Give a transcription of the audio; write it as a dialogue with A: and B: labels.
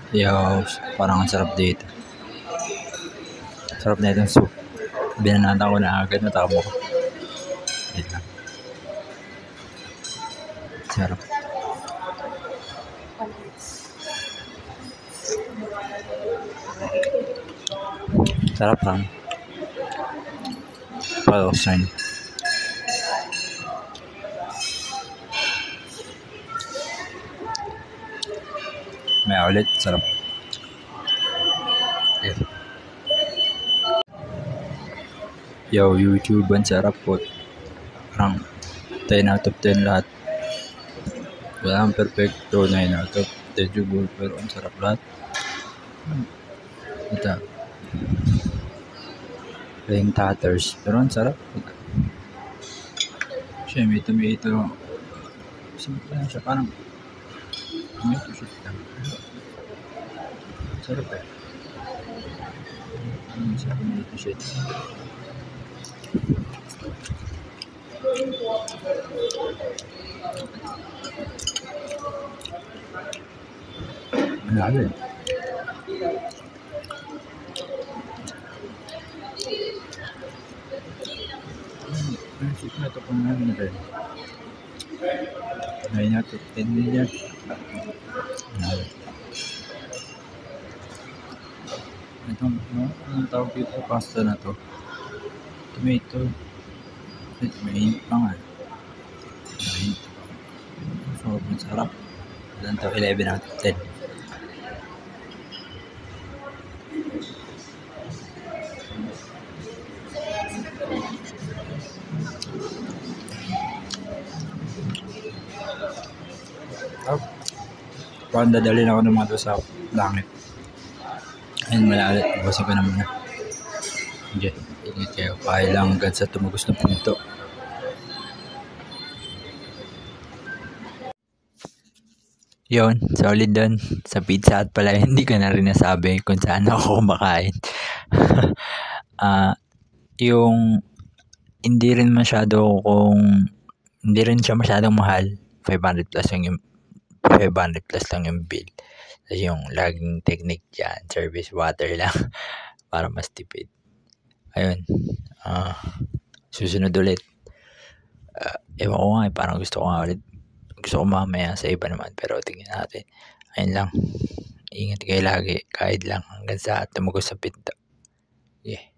A: Yo, parang ang sarap dito. Sarap na itong soup. Binanata ko na agad, natamo ko. Wait lang. Sarap. Sarap lang. Palosay. May ulit, sarap. Yo, YouTube, ang sarap po. Parang 10 out of 10 lahat. Wala ang perfecto, 9 out of 10 siguro, pero ang sarap lahat. Ito. Playing tatters, pero ang sarap. Siya, may tomato. Simple lang siya, parang tomato shit lang. Sarap eh. Sa tomato shit. Malalo eh. Ang shit na ito kung namin rin. 9 out of 10 din yan. Malalo. Itong, anong tawag dito? Pasta na to. Tomato. Mainit pa nga. Mainit. Sobrang sarap. Ilan to? 11 out of 10. Parang dadalhin ako ng mga to sa langit. Ayun, malalit. Bawasin ko na muna. Okay. Ingat kayo. Kaya lang hanggang sa tumagos na punto. Yun, solid dun. Sa Pizza Hut pala, hindi ko na rin nasabi kung saan ako kumakain. Yung hindi rin siya masyadong mahal. 500 plus lang yung bill. Tapos yung laging technique dyan, service water lang para mas tipid. Ayun. Susunod ulit. Ewan ko nga, parang gusto ko mamaya sa iba naman, pero tingnan natin. Ayun lang. Ingat kayo lagi, kahit lang hanggang sa tumugos sa pinto. Yeah.